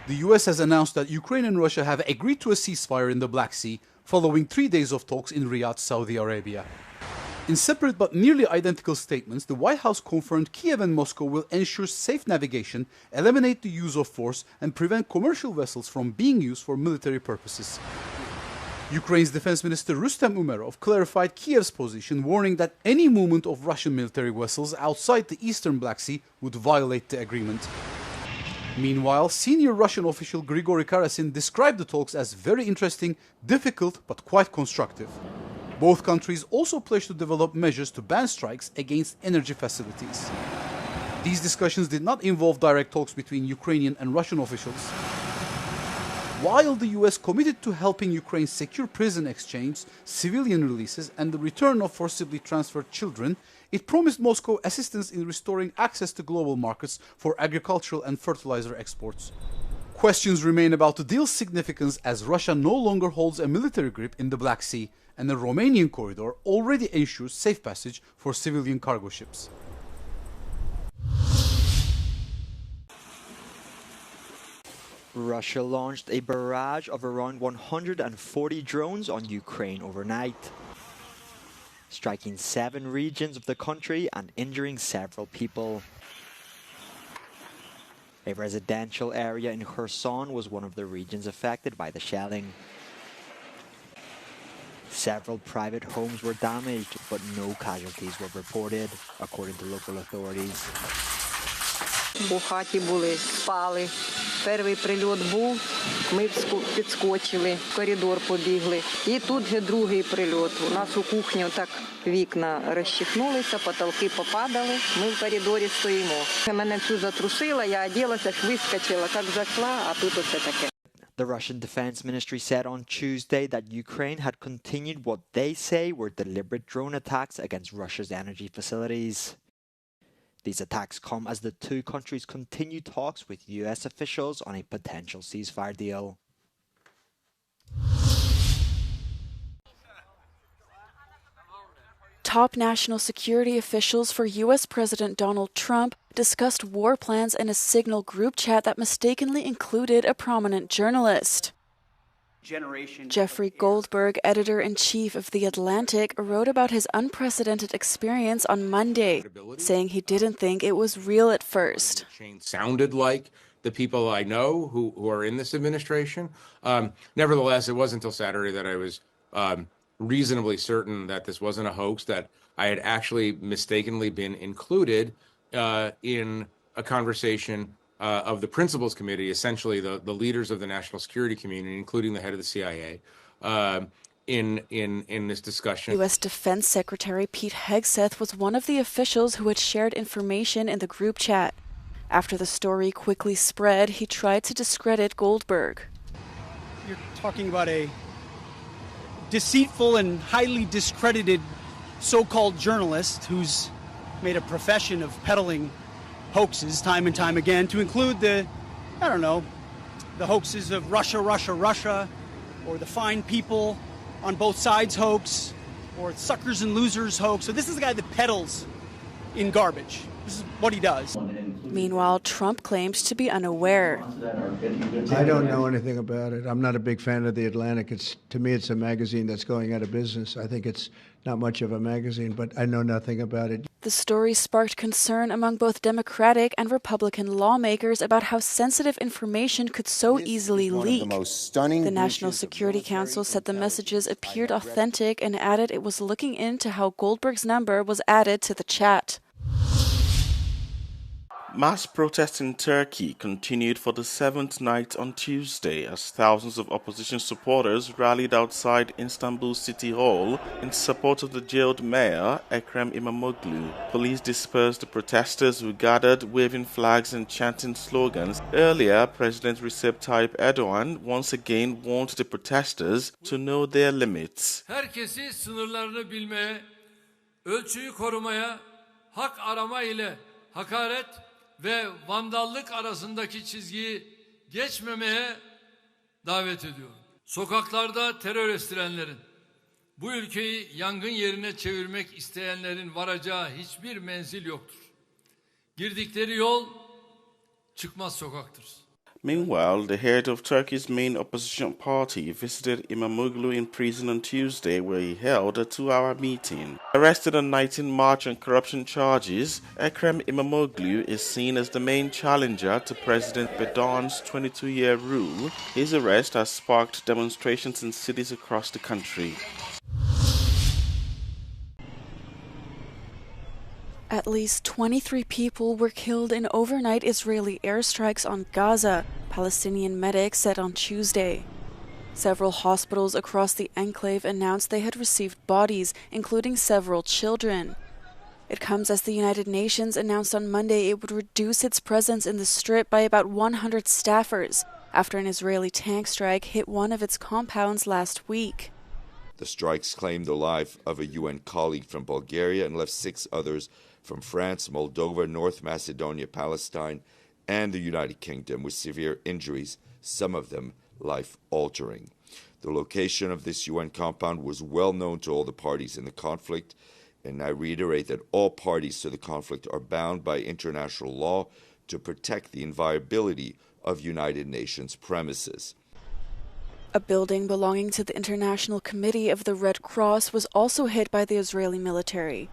The US has announced that Ukraine and Russia have agreed to a ceasefire in the Black Sea following 3 days of talks in Riyadh, Saudi Arabia. In separate but nearly identical statements, the White House confirmed Kiev and Moscow will ensure safe navigation, eliminate the use of force, and prevent commercial vessels from being used for military purposes. Ukraine's Defense Minister Rustem Umerov clarified Kiev's position, warning that any movement of Russian military vessels outside the eastern Black Sea would violate the agreement. Meanwhile, senior Russian official Grigory Karasin described the talks as very interesting, difficult, but quite constructive. Both countries also pledged to develop measures to ban strikes against energy facilities. These discussions did not involve direct talks between Ukrainian and Russian officials. While the US committed to helping Ukraine secure prison exchange, civilian releases, and the return of forcibly transferred children, it promised Moscow assistance in restoring access to global markets for agricultural and fertilizer exports. Questions remain about the deal's significance as Russia no longer holds a military grip in the Black Sea, and the Romanian corridor already ensures safe passage for civilian cargo ships. Russia launched a barrage of around 140 drones on Ukraine overnight, striking 7 regions of the country and injuring several people. A residential area in Kherson was one of the regions affected by the shelling. Several private homes were damaged, but no casualties were reported, according to local authorities. У хаті були, спали. Перший прильот був, ми підскочили, в коридор побігли. І тут же другий прильот. У нас у кухні так вікна розчихнулися, потолки попадали. Ми в коридорі стоїмо. Мене всю затрусило, я оделася, вискочила, як зайшла, а тут оце таке. The Russian Defense Ministry said on Tuesday that Ukraine had continued what they say were deliberate drone attacks against Russia's energy facilities. These attacks come as the two countries continue talks with US officials on a potential ceasefire deal. Top national security officials for U.S. President Donald Trump discussed war plans in a Signal group chat that mistakenly included a prominent journalist. Jeffrey Goldberg, editor-in-chief of The Atlantic, wrote about his unprecedented experience on Monday, saying he didn't think it was real at first. Sounded like the people I know who are in this administration. Nevertheless, it wasn't until Saturday that I was reasonably certain that this wasn't a hoax, that I had actually mistakenly been included in a conversation of the Principals Committee, essentially the leaders of the national security community, including the head of the CIA, in this discussion. U.S. Defense Secretary Pete Hegseth was one of the officials who had shared information in the group chat. After the story quickly spread, he tried to discredit Goldberg. You're talking about a deceitful and highly discredited so-called journalist who's made a profession of peddling hoaxes time and time again, to include the hoaxes of Russia, or the fine people on both sides hoax, or suckers and losers hoax. So this is the guy that peddles in garbage. This is what he does. Meanwhile, Trump claims to be unaware. I don't know anything about it. I'm not a big fan of The Atlantic. To me, it's a magazine that's going out of business. I think it's not much of a magazine, but I know nothing about it. The story sparked concern among both Democratic and Republican lawmakers about how sensitive information could so easily leak. The National Security Council said the messages appeared authentic and added it was looking into how Goldberg's number was added to the chat. Mass protests in Turkey continued for the 7th night on Tuesday as thousands of opposition supporters rallied outside Istanbul City Hall in support of the jailed mayor, Ekrem İmamoğlu. Police dispersed the protesters who gathered waving flags and chanting slogans. Earlier, President Recep Tayyip Erdogan once again warned the protesters to know their limits. Herkesi sınırlarını bilmeye, ölçüyü korumaya, hak arama ile hakaret ve vandallık arasındaki çizgiyi geçmemeye davet ediyorum. Sokaklarda terör estirenlerin, bu ülkeyi yangın yerine çevirmek isteyenlerin varacağı hiçbir menzil yoktur. Girdikleri yol çıkmaz sokaktır. Meanwhile, the head of Turkey's main opposition party visited Imamoglu in prison on Tuesday, where he held a 2-hour meeting. Arrested on 19 March on corruption charges, Ekrem Imamoglu is seen as the main challenger to President Erdogan's 22-year rule. His arrest has sparked demonstrations in cities across the country. At least 23 people were killed in overnight Israeli airstrikes on Gaza, Palestinian medics said on Tuesday. Several hospitals across the enclave announced they had received bodies, including several children. It comes as the United Nations announced on Monday it would reduce its presence in the Strip by about 100 staffers after an Israeli tank strike hit one of its compounds last week. The strikes claimed the life of a UN colleague from Bulgaria and left 6 others from France, Moldova, North Macedonia, Palestine, and the United Kingdom with severe injuries, some of them life-altering. The location of this UN compound was well known to all the parties in the conflict, and I reiterate that all parties to the conflict are bound by international law to protect the inviolability of United Nations premises. A building belonging to the International Committee of the Red Cross was also hit by the Israeli military.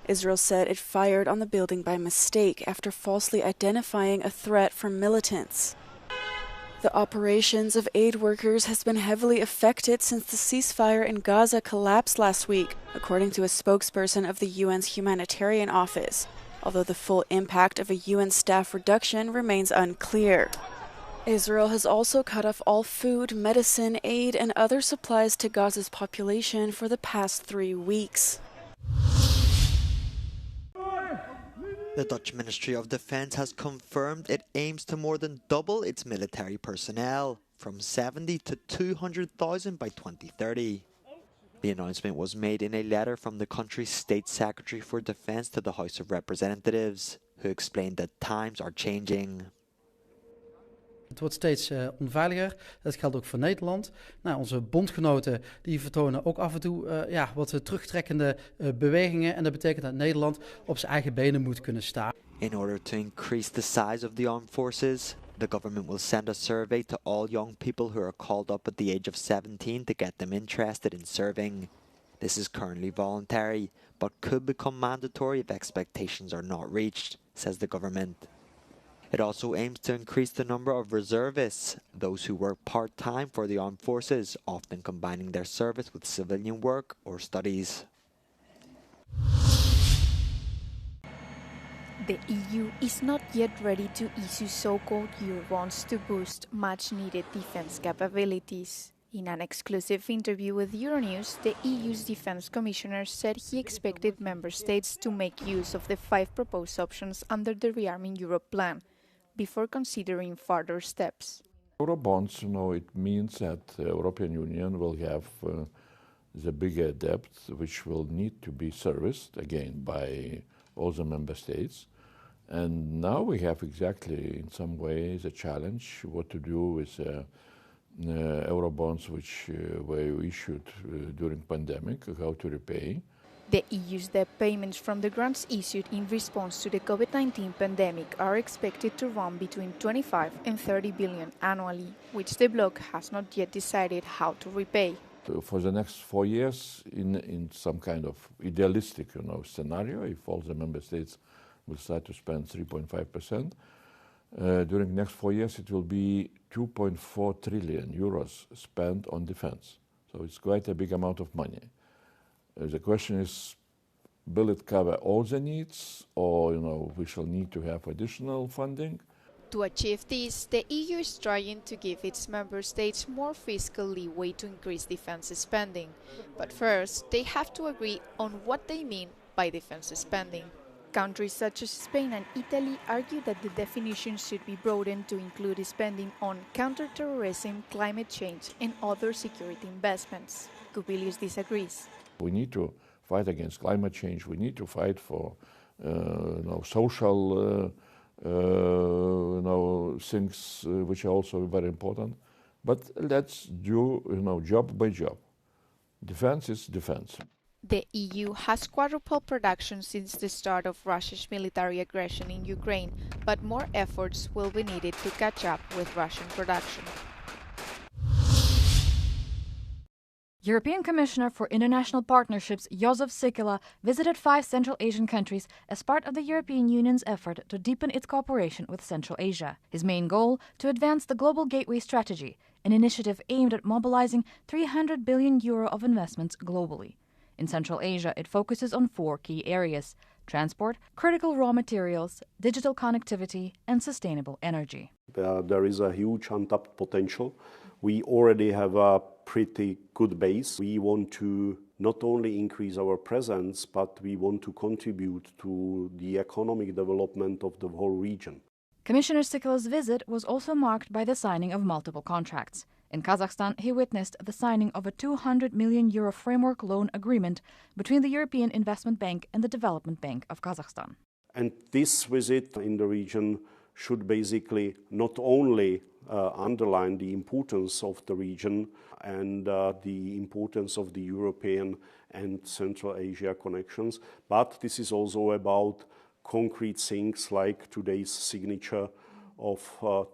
Israel said it fired on the building by mistake after falsely identifying a threat from militants. The operations of aid workers has been heavily affected since the ceasefire in Gaza collapsed last week, according to a spokesperson of the UN's humanitarian office, although the full impact of a UN staff reduction remains unclear. Israel has also cut off all food, medicine, aid, and other supplies to Gaza's population for the past 3 weeks. The Dutch Ministry of Defense has confirmed it aims to more than double its military personnel, from 70 to 200,000 by 2030. The announcement was made in a letter from the country's State Secretary for Defense to the House of Representatives, who explained that times are changing. Het wordt steeds onveiliger. Dat geldt ook voor Nederland. Nou, onze bondgenoten die vertonen ook af en toe wat terugtrekkende bewegingen. En dat betekent dat Nederland op zijn eigen benen moet kunnen staan. In order to increase the size of the armed forces, the government will send a survey to all young people who are called up at the age of 17 to get them interested in serving. This is currently voluntary, but could become mandatory if expectations are not reached, says the government. It also aims to increase the number of reservists, those who work part-time for the armed forces, often combining their service with civilian work or studies. The EU is not yet ready to issue so-called Eurobonds to boost much-needed defense capabilities. In an exclusive interview with Euronews, the EU's defense commissioner said he expected member states to make use of the 5 proposed options under the Rearming Europe plan, before considering further steps. Eurobonds, it means that the European Union will have the bigger debt, which will need to be serviced again by all the member states. And now we have exactly, in some ways, a challenge what to do with Eurobonds which were issued during pandemic, how to repay. The EU's debt payments from the grants issued in response to the COVID-19 pandemic are expected to run between 25 and 30 billion annually, which the bloc has not yet decided how to repay. For the next 4 years, in some kind of idealistic scenario, if all the member states will start to spend 3.5%, during the next 4 years it will be 2.4 trillion euros spent on defense. So it's quite a big amount of money. The question is, will it cover all the needs, or we shall need to have additional funding? To achieve this, the EU is trying to give its member states more fiscal leeway to increase defense spending. But first, they have to agree on what they mean by defense spending. Countries such as Spain and Italy argue that the definition should be broadened to include spending on counterterrorism, climate change, and other security investments. Kubilius disagrees. We need to fight against climate change. We need to fight for social things which are also very important. But let's do job by job. Defense is defense. The EU has quadrupled production since the start of Russia's military aggression in Ukraine, but more efforts will be needed to catch up with Russian production. European Commissioner for International Partnerships Jozef Sikela visited 5 Central Asian countries as part of the European Union's effort to deepen its cooperation with Central Asia. His main goal, to advance the Global Gateway Strategy, an initiative aimed at mobilizing €300 billion of investments globally. In Central Asia, it focuses on 4 key areas: transport, critical raw materials, digital connectivity, and sustainable energy. There is a huge untapped potential. We already have a pretty good base. We want to not only increase our presence, but we want to contribute to the economic development of the whole region. Commissioner Sikela's visit was also marked by the signing of multiple contracts. In Kazakhstan, he witnessed the signing of a €200 million framework loan agreement between the European Investment Bank and the Development Bank of Kazakhstan. And this visit in the region should basically not only underline the importance of the region and the importance of the European and Central Asia connections, but this is also about concrete things like today's signature of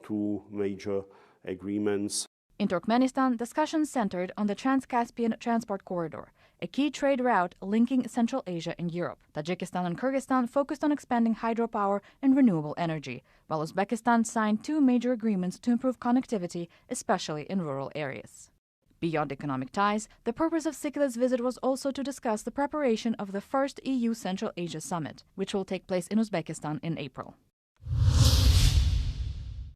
2 major agreements. In Turkmenistan, discussions centered on the Trans-Caspian Transport Corridor, a key trade route linking Central Asia and Europe. Tajikistan and Kyrgyzstan focused on expanding hydropower and renewable energy, while Uzbekistan signed 2 major agreements to improve connectivity, especially in rural areas. Beyond economic ties, the purpose of Sikela's visit was also to discuss the preparation of the first EU Central Asia Summit, which will take place in Uzbekistan in April.